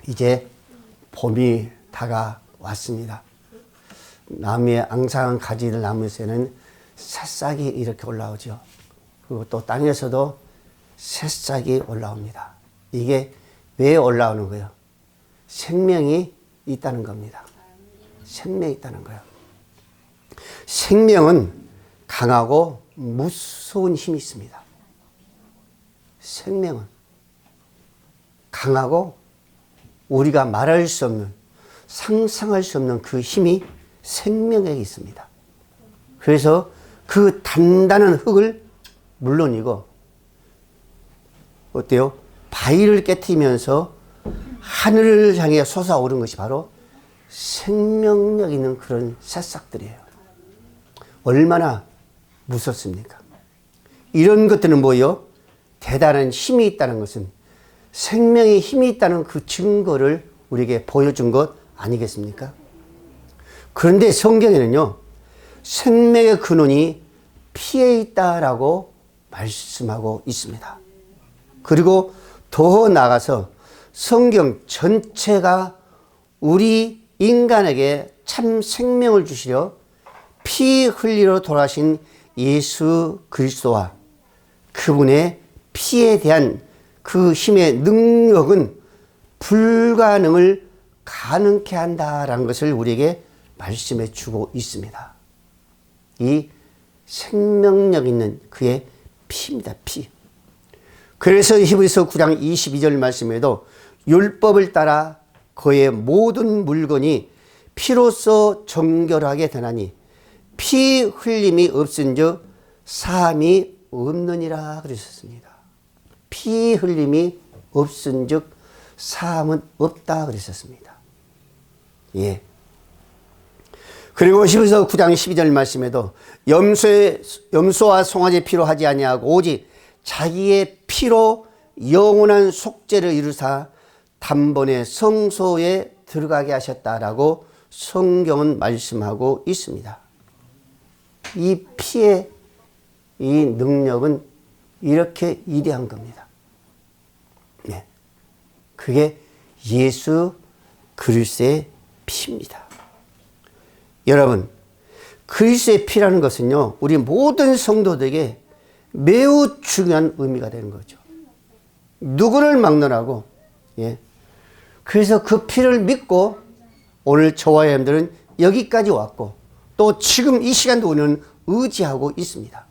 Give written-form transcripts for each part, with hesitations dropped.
이제 봄이 다가왔습니다. 나무에 앙상한 가지를 나무에서는 새싹이 이렇게 올라오죠. 그리고 또 땅에서도 새싹이 올라옵니다. 이게 왜 올라오는 거예요? 생명이 있다는 겁니다. 생명이 있다는 거예요. 생명은 강하고 무서운 힘이 있습니다. 생명은 강하고 우리가 말할 수 없는, 상상할 수 없는 그 힘이 생명에게 있습니다. 그래서 그 단단한 흙을 물론이고 어때요? 바위를 깨트리면서 하늘을 향해 솟아오른 것이 바로 생명력 있는 그런 새싹들이에요. 얼마나 무섭습니까? 이런 것들은 뭐예요? 대단한 힘이 있다는 것은 생명의 힘이 있다는 그 증거를 우리에게 보여준 것 아니겠습니까? 그런데 성경에는요, 생명의 근원이 피에 있다라고 말씀하고 있습니다. 그리고 더 나아가서 성경 전체가 우리 인간에게 참 생명을 주시려 피 흘리러 돌아가신 예수 그리스도와 그분의 피에 대한 그 힘의 능력은 불가능을 가능케 한다라는 것을 우리에게 말씀해 주고 있습니다. 이 생명력 있는 그의 피입니다. 피. 그래서 히브리서 9장 22절 말씀에도 율법을 따라 그의 모든 물건이 피로써 정결하게 되나니 피 흘림이 없은즉 사함이 없느니라 그러셨습니다. 피 흘림이 없은즉 사함은 없다 그러셨습니다. 예. 그리고 히브리서 9장 12절 말씀에도 염소와 송아지 피로 하지 아니하고 오직 자기의 피로 영원한 속죄를 이루사 단번에 성소에 들어가게 하셨다라고 성경은 말씀하고 있습니다. 이 피의 이 능력은 이렇게 위대한 겁니다. 네. 그게 예수 그리스도의 피입니다. 여러분, 그리스도의 피라는 것은요, 우리 모든 성도들에게 매우 중요한 의미가 되는 거죠. 누구를 막론하고, 예. 그래서 그 피를 믿고 오늘 저와 여러분들은 여기까지 왔고 또 지금 이 시간도 우리는 의지하고 있습니다.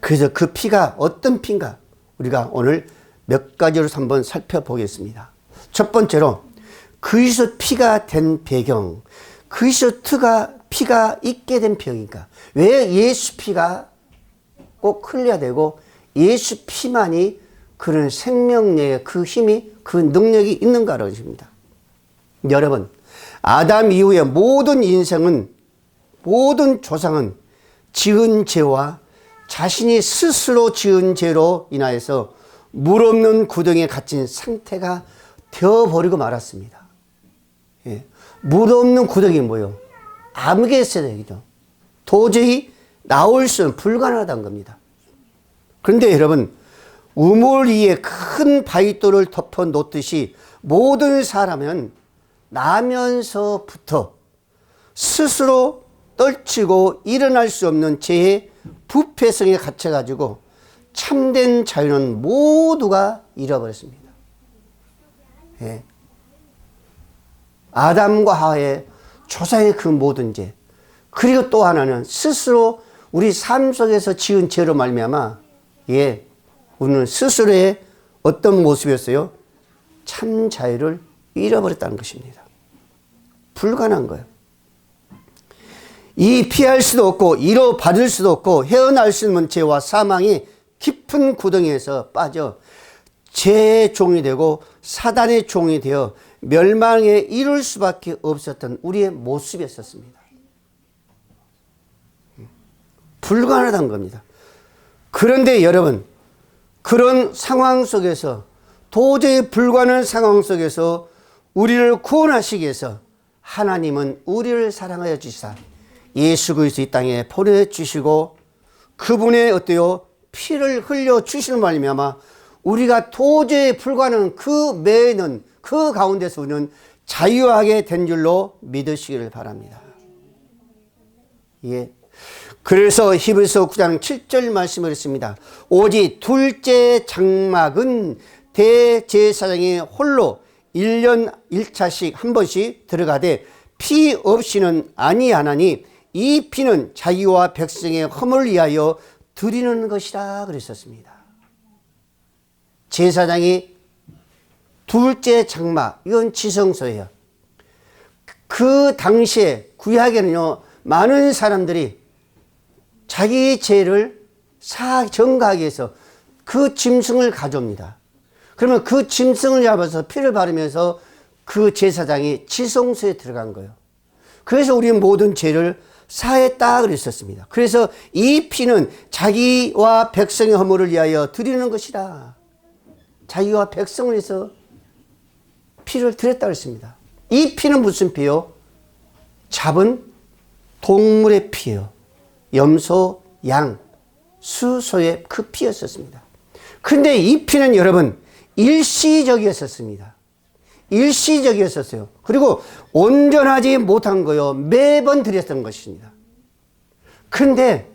그래서 그 피가 어떤 피인가 우리가 오늘 몇 가지로 한번 살펴보겠습니다. 첫 번째로 그리스도 피가 된 배경, 그리스도 피가 있게 된 배경인가? 왜 예수 피가 꼭 흘려야 되고 예수 피만이 그런 생명력의 그 힘이 그 능력이 있는가라고 하십니다. 여러분, 아담 이후의 모든 인생은, 모든 조상은 지은 죄와 자신이 스스로 지은 죄로 인하여서 물 없는 구덩이에 갇힌 상태가 되어버리고 말았습니다. 예. 물 없는 구덩이 뭐예요? 암흑에 있어야 되겠죠. 도저히 나올 수는 불가능하다는 겁니다. 그런데 여러분, 우물 위에 큰 바위돌을 덮어 놓듯이 모든 사람은 나면서부터 스스로 떨치고 일어날 수 없는 죄의 부패성에 갇혀가지고 참된 자유는 모두가 잃어버렸습니다. 예. 아담과 하와의 조상의 그 모든 죄, 그리고 또 하나는 스스로 우리 삶 속에서 지은 죄로 말미암아, 예, 우리는 스스로의 어떤 모습이었어요? 참 자유를 잃어버렸다는 것입니다. 불가능한 거예요. 이 피할 수도 없고 이뤄받을 수도 없고 헤어날 수 없는 죄와 사망이 깊은 구덩이에서 빠져 죄의 종이 되고 사단의 종이 되어 멸망에 이를 수밖에 없었던 우리의 모습이었습니다. 불가능하다는 겁니다. 그런데 여러분, 그런 상황 속에서, 도저히 불가능한 상황 속에서 우리를 구원하시기 위해서 하나님은 우리를 사랑하여 주시사 예수 그리스도 이 땅에 보내주시고 그분의 어때요? 피를 흘려 주시는 말미암아 우리가 도저히 불가능한 그 매는 그 가운데서 우리는 자유하게 된 줄로 믿으시기를 바랍니다. 예. 그래서 히브리서 9장 7절 말씀을 했습니다. 오직 둘째 장막은 대제사장이 홀로 1년 1차씩 한 번씩 들어가되 피 없이는 아니하나니 이 피는 자기와 백성의 허물을 위하여 드리는 것이라 그랬었습니다. 제사장이 둘째 장막, 이건 지성소예요. 그 당시에 구약에는요, 많은 사람들이 자기 죄를 정가하기 위해서 그 짐승을 가져옵니다. 그러면 그 짐승을 잡아서 피를 바르면서 그 제사장이 지성소에 들어간 거예요. 그래서 우리 모든 죄를 사했다 그랬었습니다. 그래서 이 피는 자기와 백성의 허물을 위하여 드리는 것이다. 자기와 백성을 위해서 피를 드렸다고 했습니다. 이 피는 무슨 피요? 잡은 동물의 피요. 염소, 양, 수소의 그 피였었습니다. 그런데 이 피는 여러분 일시적이었었습니다. 일시적이었었어요. 그리고 온전하지 못한 거요. 매번 드렸던 것입니다. 그런데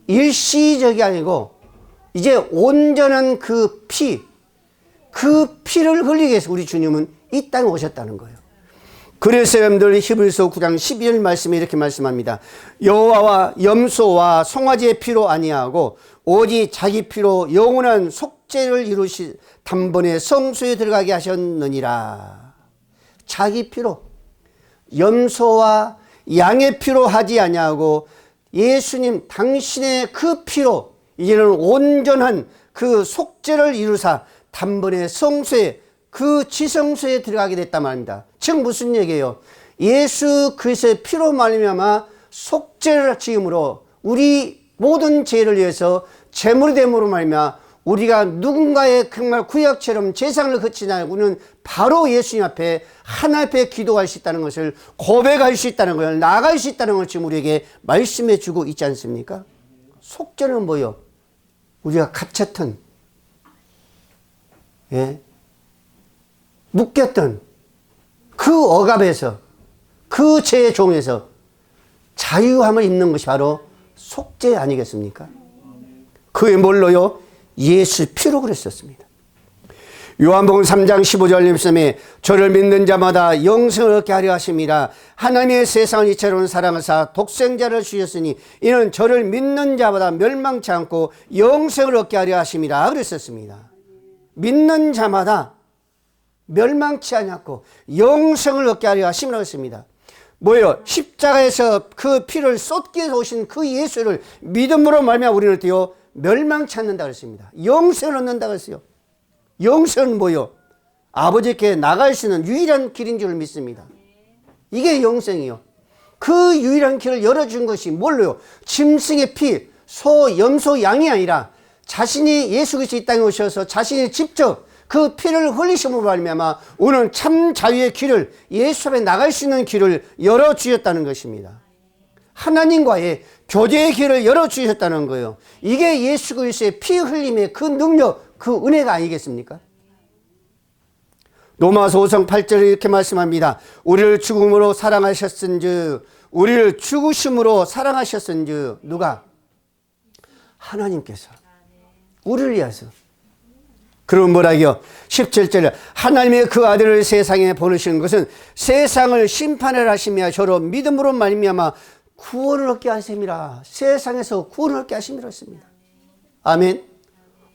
일시적이 아니고 이제 온전한 그 피를 흘리기 위해서 우리 주님은 이 땅에 오셨다는 거예요. 그래서 여러분들 히브리서 9장 12절 말씀에 이렇게 말씀합니다. 여호와와 염소와 송아지의 피로 아니하고 오직 자기 피로 영원한 속죄를 이루시 단번에 성소에 들어가게 하셨느니라. 자기 피로, 염소와 양의 피로 하지 아니하고 예수님 당신의 그 피로 이제는 온전한 그 속죄를 이루사 단번에 성소에 그 지성소에 들어가게 됐단 말입니다. 즉 무슨 얘기예요? 예수 그리스도의 피로 말미암아 속죄를 지음으로 우리 모든 죄를 위해서 제물이 됨으로 말미암아 우리가 누군가의 정말 구약처럼 제사를 거치지 않고 우리는 바로 예수님 앞에 하나님 앞에 기도할 수 있다는 것을 고백할 수 있다는 걸 나아갈 수 있다는 걸 지금 우리에게 말씀해 주고 있지 않습니까? 속죄는 뭐요? 우리가 갇혔던 묶였던 그 억압에서 그 죄의 종에서 자유함을 입는 것이 바로 속죄 아니겠습니까? 그게 뭘로요? 예수 피로 그랬었습니다. 요한복음 3장 15절 말씀에 저를 믿는 자마다 영생을 얻게 하려 하심이라. 하나님의 세상을 이처럼 사랑하사 독생자를 주셨으니 이는 저를 믿는 자마다 멸망치 않고 영생을 얻게 하려 하심이라 그랬었습니다. 믿는 자마다 멸망치 않고 영생을 얻게 하려 하심이라고 했습니다. 뭐예요? 십자가에서 그 피를 쏟기 위해서 오신 그 예수를 믿음으로 말미암아 우리는 어때요? 멸망치 않는다고 했습니다. 영생을 얻는다고 했어요. 영생은 뭐예요? 아버지께 나갈 수 있는 유일한 길인 줄 믿습니다. 이게 영생이요. 그 유일한 길을 열어준 것이 뭘로요? 짐승의 피, 소, 염소, 양이 아니라 자신이 예수 그리스도 이 땅에 오셔서 자신이 직접 그 피를 흘리심으로 말미암아 오늘 참 자유의 길을 예수 앞에 나갈 수 있는 길을 열어주셨다는 것입니다. 하나님과의 교제의 길을 열어주셨다는 거예요. 이게 예수 그리스도의 피 흘림의 그 능력, 그 은혜가 아니겠습니까? 로마서 5장 8절에 이렇게 말씀합니다. 우리를 죽음으로 사랑하셨은즉 우리를 죽으심으로 사랑하셨은즉 누가? 하나님께서 우리를 위해서. 그럼 뭐라고요? 17절에 하나님의 그 아들을 세상에 보내시는 것은 세상을 심판을 하시며 저로 믿음으로 말미암아 구원을 얻게 하심이라. 세상에서 구원을 얻게 하심이라 했습니다. 아멘.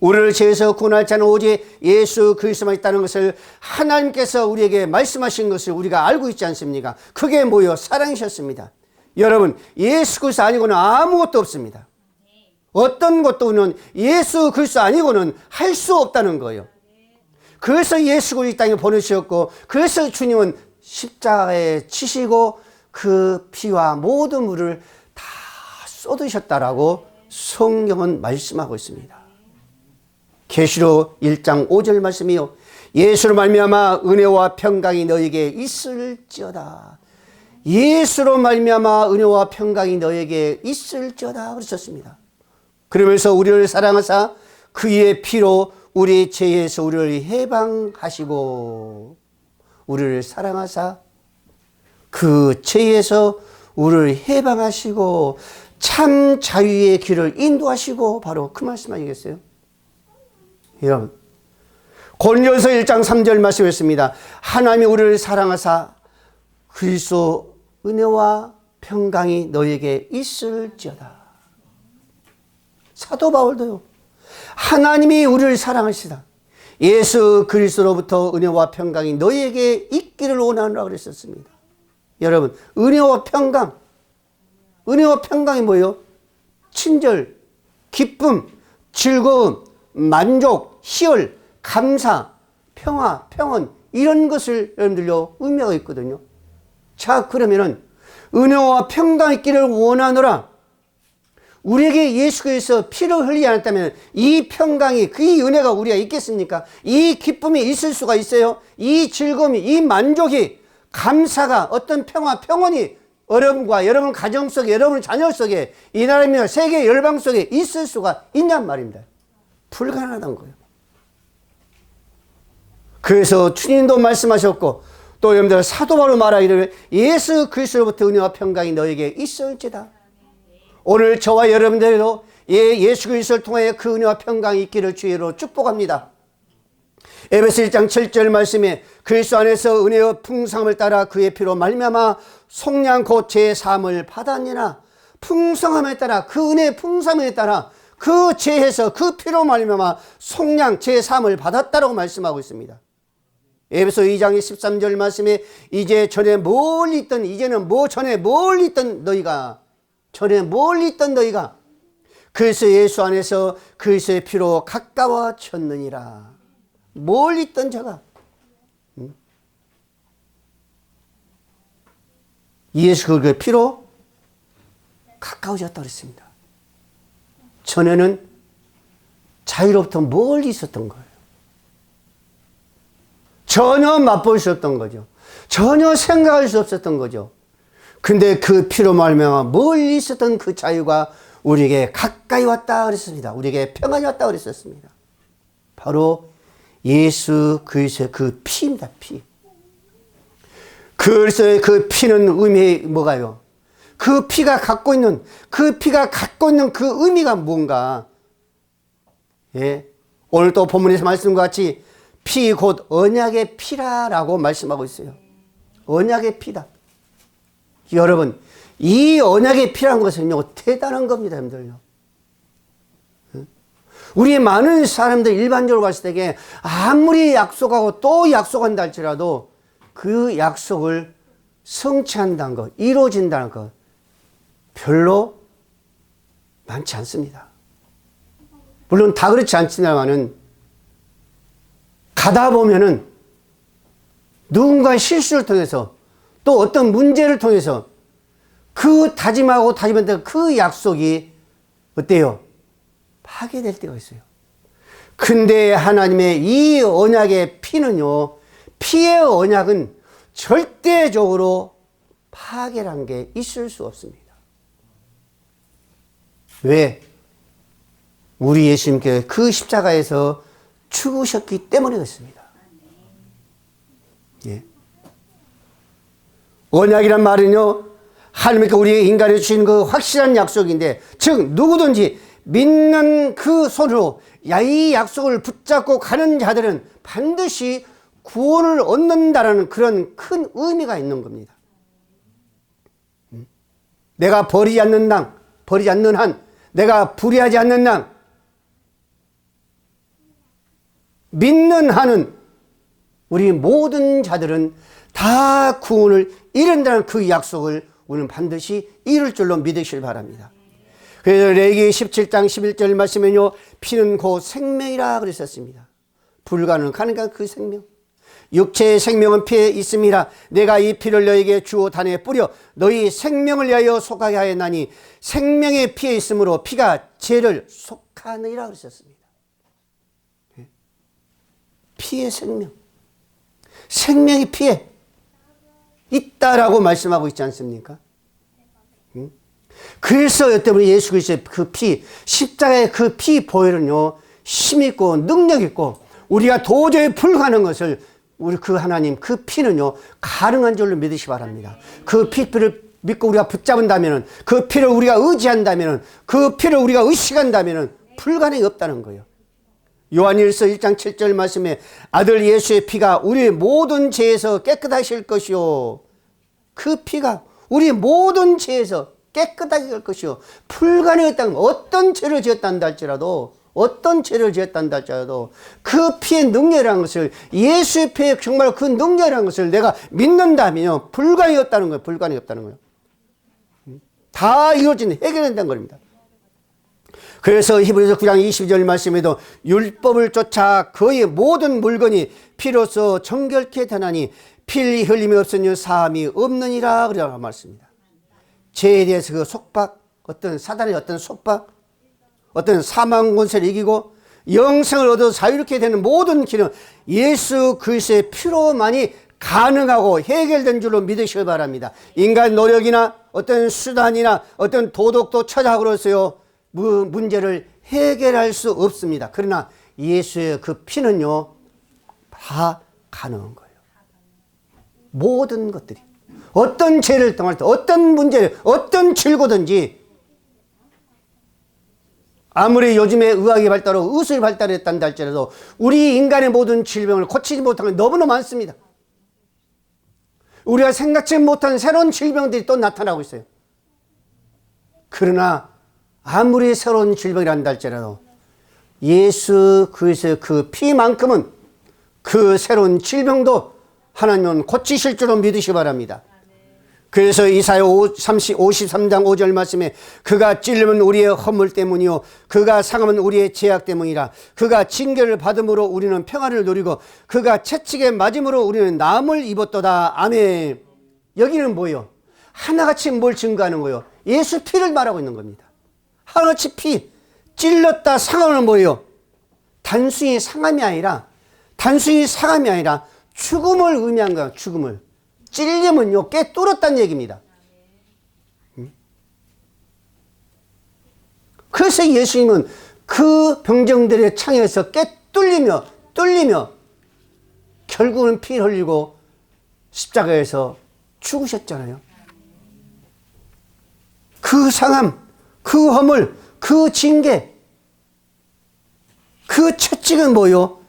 우리를 죄에서 구원할 자는 오직 예수 그리스도만 있다는 것을 하나님께서 우리에게 말씀하신 것을 우리가 알고 있지 않습니까? 그게 뭐요? 사랑이셨습니다. 여러분, 예수 그리스도 아니고는 아무것도 없습니다. 어떤 것도 우리는 예수 그리스도 아니고는 할 수 없다는 거예요. 그래서 예수 그리스도 이 땅에 보내주셨고, 그래서 주님은 십자가에 치시고 그 피와 모든 물을 다 쏟으셨다라고 성경은 말씀하고 있습니다. 계시록 1장 5절 말씀이요. 예수로 말미암아 은혜와 평강이 너에게 있을지어다. 예수로 말미암아 은혜와 평강이 너에게 있을지어다 그러셨습니다. 그러면서 우리를 사랑하사 그의 피로 우리 죄에서 우리를 해방하시고 우리를 사랑하사 그 죄에서 우리를 해방하시고 참 자유의 길을 인도하시고 바로 그 말씀 아니겠어요? 여러분 고린도전서 1장 3절 말씀했습니다. 하나님이 우리를 사랑하사 그리스도 은혜와 평강이 너에게 있을지어다. 사도 바울도요. 하나님이 우리를 사랑하시다. 예수 그리스도로부터 은혜와 평강이 너에게 있기를 원하노라 그랬었습니다. 여러분 은혜와 평강, 은혜와 평강이 뭐예요? 친절, 기쁨, 즐거움, 만족, 희열, 감사, 평화, 평온 이런 것을 여러분들요 의미가 있거든요. 자 그러면은 은혜와 평강 있기를 원하노라. 우리에게 예수께서 피를 흘리지 않았다면 이 평강이 이 은혜가 우리가 있겠습니까? 이 기쁨이 있을 수가 있어요? 이 즐거움이 이 만족이 감사가 어떤 평화 평온이 여러분과 여러분 가정 속에 여러분 자녀 속에 이 나라며 세계 열방 속에 있을 수가 있냔 말입니다. 불가능하다는 거예요. 그래서 주님도 말씀하셨고 또 여러분들 사도 바울도 말하기를 예수 그리스도로부터 은혜와 평강이 너에게 있을지다. 오늘 저와 여러분들도 예수 그리스도를 통해 그 은혜와 평강이 있기를 주의로 축복합니다. 에베소 1장 7절 말씀에 그리스도 안에서 은혜의 풍성함을 따라 그의 피로 말미암아 속량 곧 제사함을 받았느니라. 풍성함에 따라 그 은혜의 풍성함에 따라 그 죄에서 그 피로 말미암아 속량 제사함을 받았다라고 말씀하고 있습니다. 에베소 2장 13절 말씀에 이제 전에 멀리 있던 이제는 전에 멀리 있던 너희가 전에 멀리 있던 너희가 그리스도 예수 안에서 그리스도의 피로 가까워졌느니라. 멀리 있던 자가 예수 그리스도의 피로 가까워졌다고 했습니다. 전에는 자유로부터 멀리 있었던 거예요. 전혀 맛볼 수 없던 거죠. 전혀 생각할 수 없었던 거죠. 근데 그 피로 말미암아 멀리 있었던 그 자유가 우리에게 가까이 왔다 그랬습니다. 우리에게 평안이 왔다 그랬었습니다. 바로 예수 그리스도의 그 피입니다. 피. 그리스도의 그 피는 의미 뭐가요? 그 피가 갖고 있는 그 의미가 뭔가? 예. 오늘 또 본문에서 말씀과 같이 피 곧 언약의 피라라고 말씀하고 있어요. 언약의 피다. 여러분, 이 언약의 피라는 것은요, 대단한 겁니다, 여러분들요. 우리 많은 사람들 일반적으로 봤을 때 아무리 약속하고 또 약속한다 할지라도 그 약속을 성취한다는 것, 이루어진다는 것 별로 많지 않습니다. 물론 다 그렇지 않지만은 가다 보면은 누군가의 실수를 통해서 또 어떤 문제를 통해서 그 다짐하고 다짐했던 그 약속이 어때요? 파괴될 때가 있어요. 근데 하나님의 이 언약의 피는요, 피의 언약은 절대적으로 파괴란 게 있을 수 없습니다. 왜? 우리 예수님께 그 십자가에서 죽으셨기 때문에 그렇습니다. 예. 언약이란 말은요, 하나님께 우리에게 인간에 주신 그 확실한 약속인데, 즉 누구든지 믿는 그 손으로 이 약속을 붙잡고 가는 자들은 반드시 구원을 얻는다라는 그런 큰 의미가 있는 겁니다. 내가 버리지 않는 한, 내가 불의하지 않는 한, 믿는 한은 우리 모든 자들은 다 구원을 이룬다는 그 약속을 우리는 반드시 이룰 줄로 믿으시길 바랍니다. 그래서 레위기 17장 11절 말씀에는요, 피는 곧 생명이라 그랬었습니다. 불가능한 그 생명. 육체의 생명은 피에 있음이라. 내가 이 피를 너에게 주어 단에 뿌려 너희 생명을 위하여 속하게 하였나니 생명의 피에 있으므로 피가 죄를 속하느니라 그랬었습니다. 피의 생명. 생명이 피에 있다라고 말씀하고 있지 않습니까? 그래서 때문에 예수 그리스도의 그 피, 십자가의 그 피 보혈은요, 힘있고 능력있고 우리가 도저히 불가능한 것을 우리 그 하나님 그 피는요 가능한 줄로 믿으시 바랍니다. 그 피를 믿고 우리가 붙잡은다면, 그 피를 우리가 의지한다면, 그 피를 우리가 의식한다면 불가능이 없다는 거예요. 요한일서 1장 7절 말씀에 아들 예수의 피가 우리의 모든 죄에서 깨끗하실 것이요, 그 피가 우리의 모든 죄에서 깨끗하게 할 것이요, 불가능했다는 거. 어떤 죄를 지었단다 할지라도, 어떤 죄를 지었단다 할지라도 그 피의 능력이라는 것을, 예수의 피의 정말 그 능력이라는 것을 내가 믿는다면 불가능이 없다는 거예요. 불가능이 없다는 거예요. 다 이루어진, 해결된다는 겁니다. 그래서 히브리서 9장 22절 말씀에도 율법을 쫓아 그의 모든 물건이 피로써 정결케 되나니 피 흘림이 없으니 사함이 없느니라 그러라고 말씀입니다. 죄에 대해서 그 속박, 어떤 사단의 어떤 속박, 어떤 사망 권세를 이기고 영생을 얻어 자유롭게 되는 모든 길은 예수 그리스도의 피로만이 가능하고 해결된 줄로 믿으시기 바랍니다. 인간 노력이나 어떤 수단이나 어떤 도덕도 처작으로서요 문제를 해결할 수 없습니다. 그러나 예수의 그 피는요 다 가능한 거예요. 모든 것들이 어떤 죄를 당할 때, 어떤 문제를, 어떤 질고든지, 아무리 요즘에 의학이 발달하고 의술이 발달했단다 할지라도 우리 인간의 모든 질병을 고치지 못한 게 너무나 많습니다. 우리가 생각지 못한 새로운 질병들이 또 나타나고 있어요. 그러나 아무리 새로운 질병이란다 할지라도 예수 그리스도의 그 피만큼은 그 새로운 질병도 하나님은 고치실 줄로 믿으시기 바랍니다. 그래서 이사야 53장 5절 말씀에 그가 찔림은 우리의 허물 때문이요 그가 상함은 우리의 죄악 때문이라. 그가 징계를 받음으로 우리는 평안을 누리고 그가 채찍에 맞음으로 우리는 나음을 입었도다. 아멘. 여기는 뭐예요? 하나같이 뭘 증거하는 거예요? 예수 피를 말하고 있는 겁니다. 하나같이 피, 찔렀다 상함은 뭐예요? 단순히 상함이 아니라 죽음을 의미한 거예요. 죽음을. 찔림은요 꿰뚫었다는 얘기입니다. 그래서 예수님은 그 병정들의 창에서 뚫리며 결국은 피를 흘리고 십자가에서 죽으셨잖아요. 그 상함, 그 허물, 그 징계, 그 채찍은 뭐요?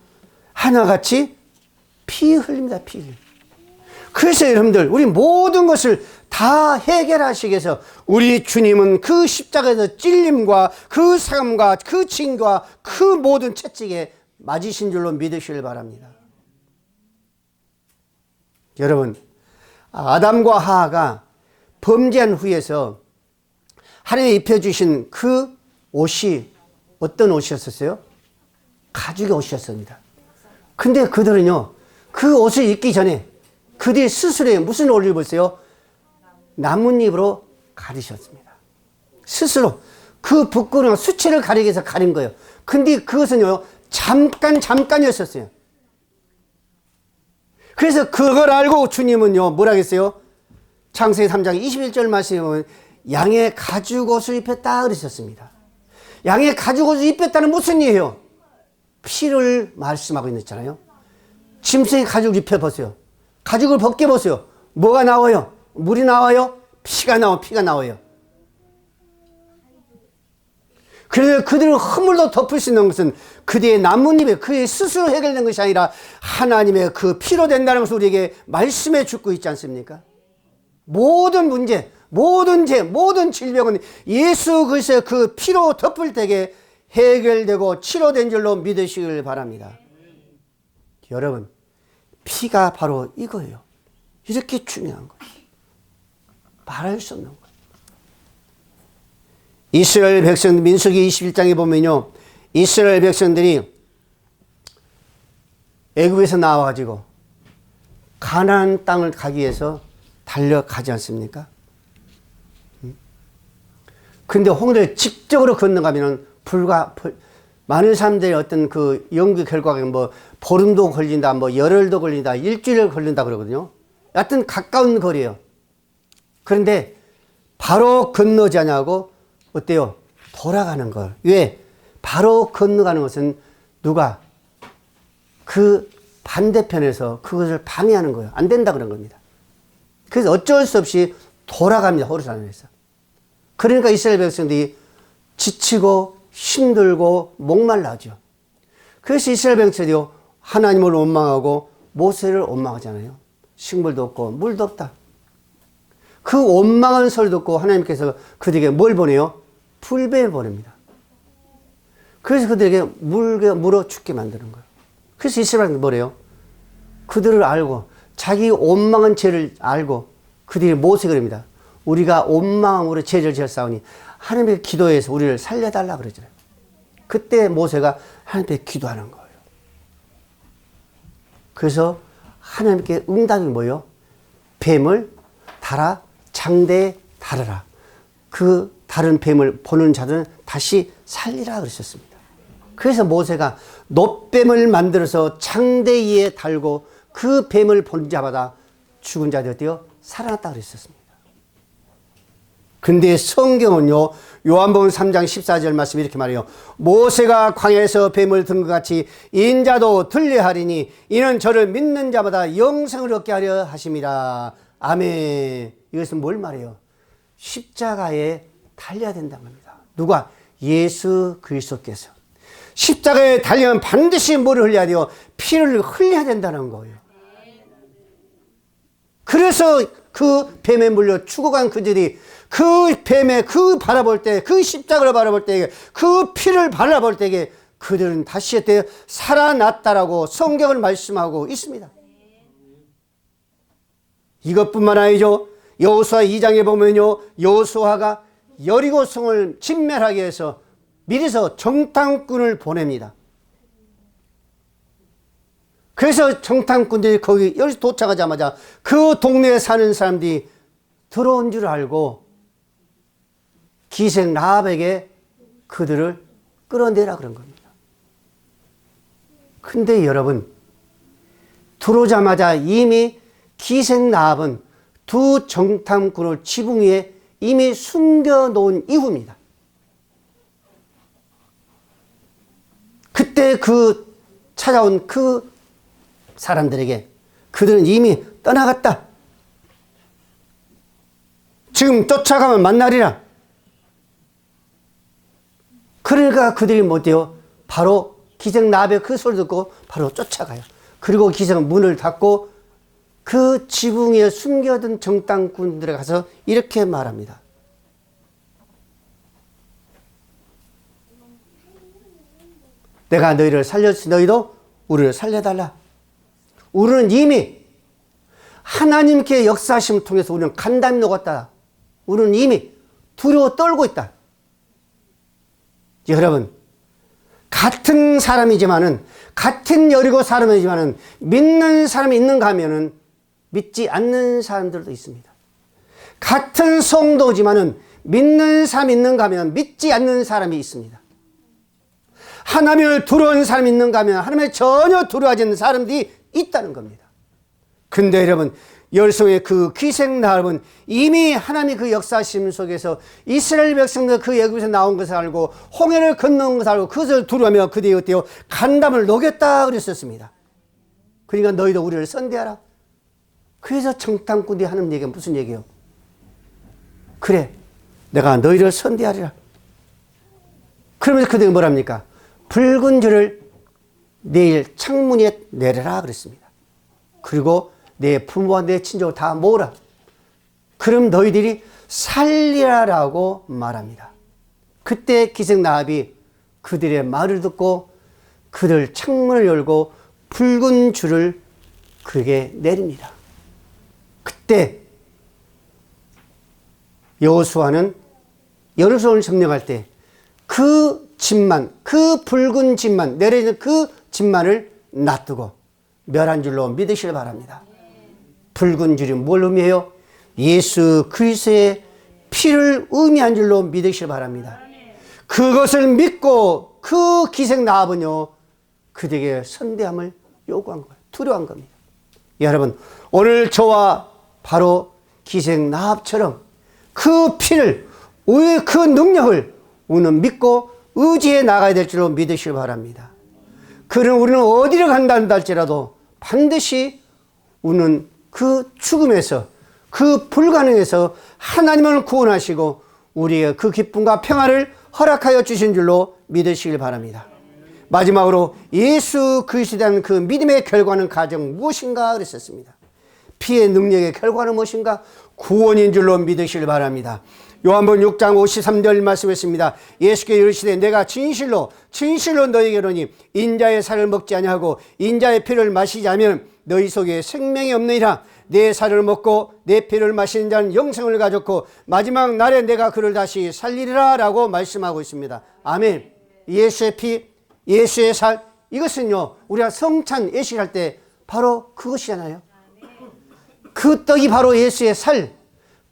하나같이 피 흘립니다. 피 흘립니다. 그래서 여러분들 우리 모든 것을 다 해결하시기 위해서 우리 주님은 그 십자가에서 찔림과 그 상함과 그 징과 그 모든 채찍에 맞으신 줄로 믿으시길 바랍니다. 여러분, 아담과 하하가 범죄한 후에서 하나님이 입혀주신 그 옷이 어떤 옷이었었어요? 가죽의 옷이었습니다. 근데 그들은요 그 옷을 입기 전에 그들이 스스로 무슨 옷을 입었어요? 나뭇잎으로 가리셨습니다. 스스로 그 부끄러운 수치를 가리기 위해서 가린 거예요. 근데 그것은요 잠깐이었었어요. 그래서 그걸 알고 주님은요 뭐라 했어요? 창세기 3장 21절 말씀에 보면 양의 가죽옷을 입혔다 그러셨습니다. 양의 가죽옷을 입혔다는 무슨 얘기예요? 피를 말씀하고 있잖아요. 짐승의 가죽을 입혀보세요. 가죽을 벗겨보세요. 뭐가 나와요? 물이 나와요? 피가 나와요. 그래서 그들을 허물로 덮을 수 있는 것은 그들의 나뭇잎에 그의 스스로 해결된 것이 아니라 하나님의 그 피로 된다는 것을 우리에게 말씀해 주고 있지 않습니까? 모든 문제, 모든 죄, 모든 질병은 예수 그리스도의 그 피로 덮을 때에 해결되고 치료된 줄로 믿으시길 바랍니다. 여러분, 피가 바로 이거예요. 이렇게 중요한 거예요. 말할 수 없는 거예요. 이스라엘 백성, 민수기 21장에 보면요, 이스라엘 백성들이 애굽에서 나와가지고 가나안 땅을 가기 위해서 달려가지 않습니까? 근데 홍해를 직접으로 건너가면은 많은 사람들의 어떤 그 연구 결과가 뭐 보름도 걸린다, 뭐 열흘도 걸린다, 일주일 걸린다 그러거든요. 여하튼 가까운 거리예요. 그런데 바로 건너지 않냐고 어때요? 돌아가는 걸. 왜? 바로 건너가는 것은 누가? 그 반대편에서 그것을 방해하는 거예요. 안 된다 그런 겁니다. 그래서 어쩔 수 없이 돌아갑니다. 호르산에서. 그러니까 이스라엘 백성들이 지치고 힘들고 목말라하죠. 그래서 이스라엘 백성들이 하나님을 원망하고 모세를 원망하잖아요. 식물도 없고 물도 없다. 그 원망한 소리 듣고 하나님께서 그들에게 뭘 보내요? 불뱀을 보냅니다. 그래서 그들에게 물어 죽게 만드는 거예요. 그래서 이스라엘은 뭐래요? 그들을 알고 자기 원망한 죄를 알고 그들이 모세가 그럽니다. 우리가 원망함으로 죄를 지었사오니 하나님께 기도해서 우리를 살려달라 그러잖아요. 그때 모세가 하나님께 기도하는 거예요. 그래서 하나님께 응답이 뭐예요? 뱀을 달아 장대에 달아라. 그 다른 뱀을 보는 자들은 다시 살리라 그러셨습니다. 그래서 모세가 놋뱀을 만들어서 장대 위에 달고 그 뱀을 본 자마다 죽은 자들이 어때요? 살아났다 그랬었습니다. 근데 성경은요, 요한복음 3장 14절 말씀 이렇게 말해요. 모세가 광야에서 뱀을 든 것 같이 인자도 들려하리니 이는 저를 믿는 자마다 영생을 얻게 하려 하심이라. 아멘. 이것은 뭘 말해요? 십자가에 달려야 된다는 겁니다. 누가? 예수 그리스도께서. 십자가에 달려면 반드시 뭐를 흘려야 돼요? 피를 흘려야 된다는 거예요. 그래서 그 뱀에 물려 죽어간 그들이 그 뱀에 그 바라볼 때, 그 십자가를 바라볼 때, 그 피를 바라볼 때에 그들은 다시 때 살아났다라고 성경을 말씀하고 있습니다. 이것뿐만 아니죠. 여호수아 2장에 보면요, 여호수아가 여리고성을 진멸하기 위해서 미리서 정탐꾼을 보냅니다. 그래서 정탐꾼들이 여기서 도착하자마자 그 동네에 사는 사람들이 들어온 줄 알고 기생 라합에게 그들을 끌어내라 그런 겁니다. 근데 여러분, 들어오자마자 이미 기생 라합은 두 정탐꾼을 지붕 위에 이미 숨겨놓은 이후입니다. 그때 그 찾아온 그 사람들에게 그들은 이미 떠나갔다. 지금 쫓아가면 만나리라. 그러니까 그들이 못해요. 바로 기생 라합의 그 소리 듣고 바로 쫓아가요. 그리고 기생은 문을 닫고 그 지붕 위에 숨겨둔 정탐꾼들에 가서 이렇게 말합니다. 내가 너희를 살렸으니 너희도 우리를 살려달라. 우리는 이미 하나님께 역사하심을 통해서 우리는 간담이 녹았다. 우리는 이미 두려워 떨고 있다. 여러분, 같은 사람이지만은, 같은 여리고 사람이지만은, 믿는 사람이 있는가 하면은 믿지 않는 사람들도 있습니다. 같은 성도지만은 믿는 사람이 있는가 하면 믿지 않는 사람이 있습니다. 하나님을 두려워하는 사람이 있는가 하면 하나님을 전혀 두려워하지 않는 사람들이 있다는 겁니다. 근데 여러분, 열성의 그 기생 라합은 이미 하나님의 그 역사심 속에서 이스라엘 백성들 그 애굽에서 나온 것을 알고 홍해를 건너온 것을 알고 그것을 두려워하며 그들이 어때요? 간담을 녹였다 그랬었습니다. 그러니까 너희도 우리를 선대하라. 그래서 정탐꾼들이 하는 얘기가 무슨 얘기예요? 그래, 내가 너희를 선대하리라. 그러면서 그들이 뭐랍니까? 붉은 줄을 내일 창문 위에 내려라 그랬습니다. 그리고 내 부모와 내 친족을 다 모으라. 그럼 너희들이 살리라라고 말합니다. 그때 기생 라합이 그들의 말을 듣고 그들 창문을 열고 붉은 줄을 그에게 내립니다. 그때 여호수아는 여루살렘을 점령할 때 그 짐만, 그 붉은 짐만, 내려있는 그 짐만을 놔두고 멸한 줄로 믿으시길 바랍니다. 붉은 줄이 뭘 의미해요? 예수 그리스도의 피를 의미한 줄로 믿으시길 바랍니다. 그것을 믿고 그 기생 라합은요, 그들에게 선대함을 요구한 거예요. 두려워한 겁니다. 여러분, 오늘 저와 바로 기생 라합처럼 그 피를, 그 능력을 우리는 믿고 의지해 나가야 될 줄로 믿으시길 바랍니다. 그는 우리는 어디를 간다 할지라도 반드시 우리는 그 죽음에서 그 불가능에서 하나님을 구원하시고 우리의 그 기쁨과 평화를 허락하여 주신 줄로 믿으시길 바랍니다. 마지막으로 예수 그리스도에 대한 그 믿음의 결과는 가정 무엇인가 그랬었습니다. 피의 능력의 결과는 무엇인가? 구원인 줄로 믿으시길 바랍니다. 요한복음 6장 53절 말씀했습니다. 예수께서 이르시되 내가 진실로 너희에게 이르노니 인자의 살을 먹지 아니하고 인자의 피를 마시지 않으면 너희 속에 생명이 없느니라. 내 살을 먹고 내 피를 마시는 자는 영생을 가졌고 마지막 날에 내가 그를 다시 살리리라 라고 말씀하고 있습니다. 아멘. 예수의 피, 예수의 살, 이것은요 우리가 성찬 예식할 때 바로 그것이잖아요. 그 떡이 바로 예수의 살,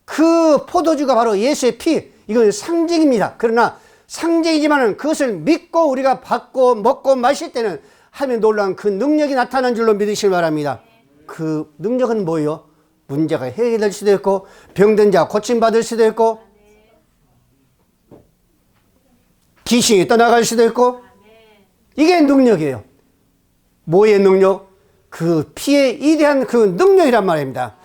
그 포도주가 바로 예수의 피, 이건 상징입니다. 그러나 상징이지만 그것을 믿고 우리가 받고 먹고 마실 때는 하면 놀라운 그 능력이 나타난 줄로 믿으시길 바랍니다. 그 능력은 뭐예요? 문제가 해결될 수도 있고 병든 자 고침받을 수도 있고 귀신이 떠나갈 수도 있고 이게 능력이에요. 뭐의 능력? 그 피의 이대한 그 능력이란 말입니다.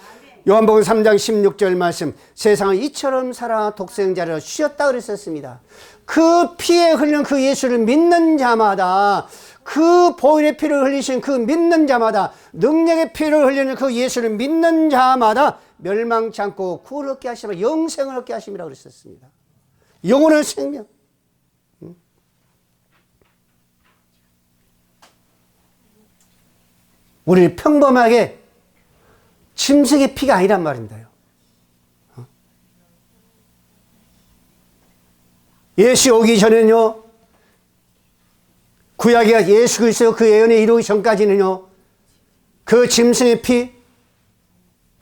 요한복음 3장 16절 말씀, 세상을 이처럼 살아 독생자를 주셨다 그랬었습니다. 그 피에 흘린 그 예수를 믿는 자마다, 그 보혈의 피를 흘리신 그 믿는 자마다, 능력의 피를 흘리는 그 예수를 믿는 자마다 멸망치 않고 구원을 얻게 하시며 영생을 얻게 하심이라고 그랬었습니다. 영혼의 생명. 우리 평범하게 짐승의 피가 아니란 말입니다. 예수 오기 전에는요, 구약의 예수 그리스도 그 예언이 이루기 전까지는요, 그 짐승의 피,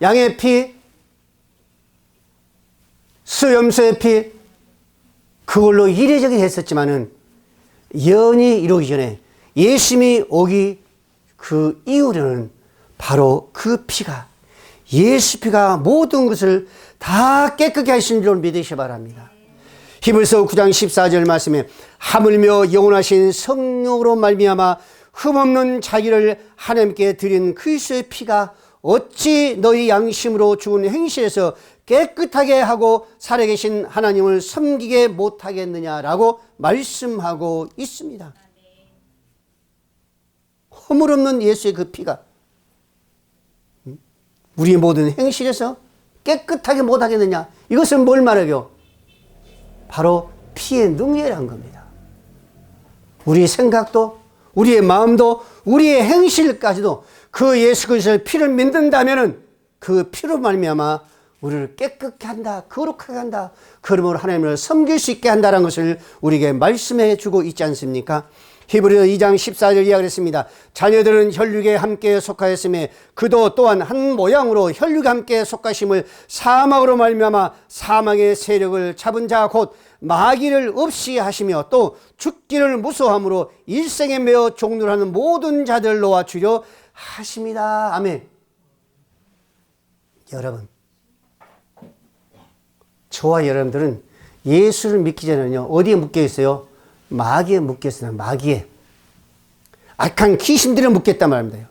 양의 피, 수염소의 피, 그걸로 이례적이 했었지만은 예언이 이루기 전에 예수님이 오기 그 이후로는 바로 그 피가, 예수 피가 모든 것을 다 깨끗게 하신 줄 믿으시 바랍니다. 히브리서 9장 14절 말씀에 하물며 영원하신 성령으로 말미암아 흠없는 자기를 하나님께 드린 그리스도의 피가 어찌 너희 양심으로 죽은 행실에서 깨끗하게 하고 살아계신 하나님을 섬기게 못하겠느냐라고 말씀하고 있습니다. 허물 없는 예수의 그 피가 우리의 모든 행실에서 깨끗하게 못하겠느냐, 이것은 뭘 말하죠? 바로 피의 능력이라는 겁니다. 우리의 생각도, 우리의 마음도, 우리의 행실까지도 그 예수 그리스도의 피를 믿는다면은 그 피로 말미암아 우리를 깨끗게 한다, 거룩하게 한다, 그러므로 하나님을 섬길 수 있게 한다는 것을 우리에게 말씀해 주고 있지 않습니까? 히브리서 2장 14절 이야기했습니다. 자녀들은 혈육에 함께 속하였으며 그도 또한 한 모양으로 혈육에 함께 속하심을 사망으로 말미암아 사망의 세력을 잡은 자 곧 마귀를 없이 하시며 또 죽기를 무서워함으로 일생에 매어 종류하는 모든 자들 놓아주려 하십니다. 아멘. 여러분, 저와 여러분들은 예수를 믿기 전에는요, 어디에 묶여 있어요? 마귀에 묶여 있어요. 마귀에. 악한 귀신들에 묶였단 말입니다.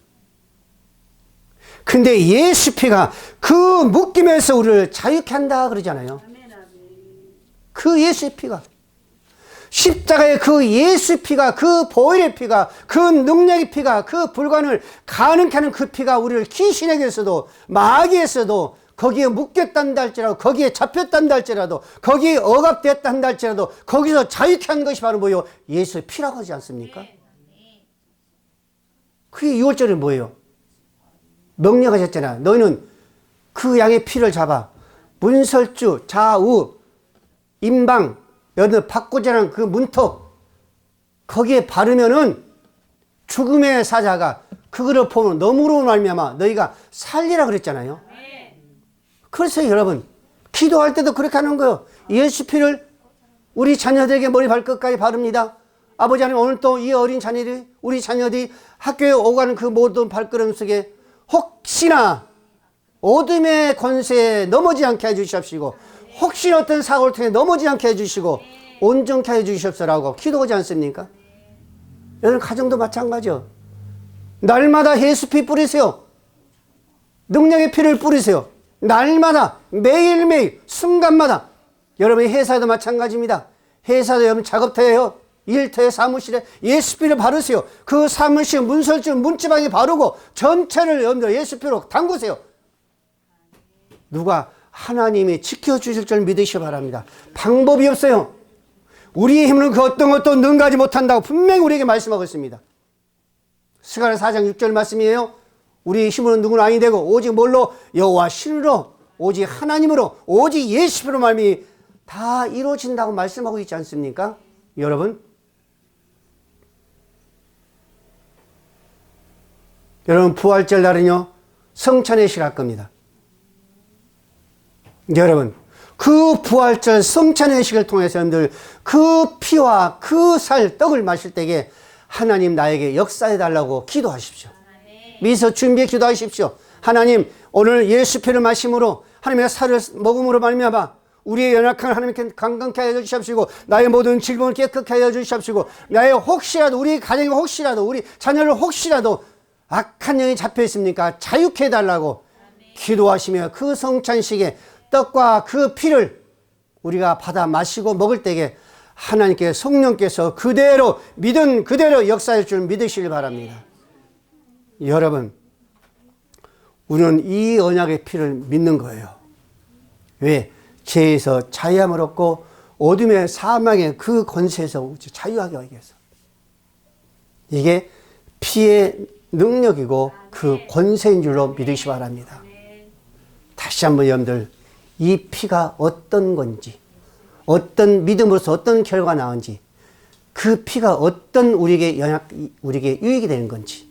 근데 예수 피가 그 묶임에서 우리를 자유케 한다 그러잖아요. 그 예수의 피가, 십자가의 그 예수 피가, 그 보혈의 피가, 그 능력의 피가, 그 불가능을 가능케 하는 그 피가 우리를 귀신에게서도 마귀에서도 거기에 묶였단다 할지라도, 거기에 잡혔단다 할지라도, 거기에 억압됐단다 할지라도 거기서 자유케 한 것이 바로 뭐예요? 예수의 피라고 하지 않습니까? 그게 6월절에 뭐예요? 명령하셨잖아. 너희는 그 양의 피를 잡아 문설주, 좌우, 임방, 여느 박구자라는 그 문턱 거기에 바르면은 죽음의 사자가 그거를 보면 너무로 말미암아 너희가 살리라 그랬잖아요. 그래서 여러분 기도할 때도 그렇게 하는 거예요. 예수 피를 우리 자녀들에게 머리 발끝까지 바릅니다. 아버지 하나님, 오늘 또 이 어린 자녀들이, 우리 자녀들이 학교에 오가는 그 모든 발걸음 속에 혹시나 어둠의 권세에 넘어지 않게 해주시옵시고, 혹시나 어떤 사고를 통해 넘어지 않게 해주시고 온전케 해주시옵소라고 기도하지 않습니까? 여러분 가정도 마찬가지요. 날마다 예수피 뿌리세요. 능력의 피를 뿌리세요. 날마다 매일매일 순간마다. 여러분의 회사도 마찬가지입니다. 회사도 여러분 작업터에요. 일터에 사무실에 예수피를 바르세요. 그 사무실 문설주 문지방에 바르고 전체를 여러분들 예수피로 담그세요. 누가 하나님이 지켜주실 줄 믿으시기 바랍니다. 방법이 없어요. 우리의 힘으로는 그 어떤 것도 능가하지 못한다고 분명히 우리에게 말씀하고 있습니다. 스가랴 4장 6절 말씀이에요. 우리의 힘으로는 누구는 아니 되고 오직 뭘로? 여호와 신으로 오직 하나님으로 오직 예수로 말미 다 이루어진다고 말씀하고 있지 않습니까? 여러분 부활절 날은요 성찬의 시갈 겁니다. 여러분 그 부활절 성찬의 식을 통해서 여러분들 그 피와 그 살 떡을 마실 때에 하나님 나에게 역사해 달라고 기도하십시오. 미서 준비해 기도하십시오. 하나님 오늘 예수 피를 마심으로 하나님의 살을 먹음으로 말미암아 우리의 연약한 하나님께 강건케 하여 주시옵시고 나의 모든 질병을 깨끗게 하여 주시옵시고 나의 혹시라도 우리 가정이 혹시라도 우리 자녀를 혹시라도 악한 영이 잡혀 있습니까? 자유케 해달라고 기도하시며 그 성찬식에 떡과 그 피를 우리가 받아 마시고 먹을 때에 하나님께 성령께서 그대로 믿은 그대로 역사할 줄 믿으시길 바랍니다. 여러분 우리는 이 언약의 피를 믿는 거예요. 왜? 죄에서 자유함을 얻고 어둠의 사망의 그 권세에서 자유하게 하기 위해서. 이게 피의 능력이고 그 권세인 줄로 믿으시기 바랍니다. 다시 한번 여러분들 이 피가 어떤 건지 어떤 믿음으로서 어떤 결과가 나은지 그 피가 어떤 우리에게 유익이 되는 건지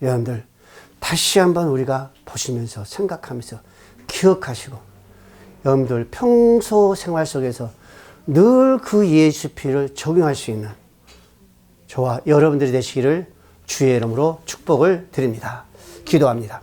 여러분들 다시 한번 우리가 보시면서 생각하면서 기억하시고 여러분들 평소 생활 속에서 늘 그 예수 피를 적용할 수 있는 저와 여러분들이 되시기를 주의 이름으로 축복을 드립니다. 기도합니다.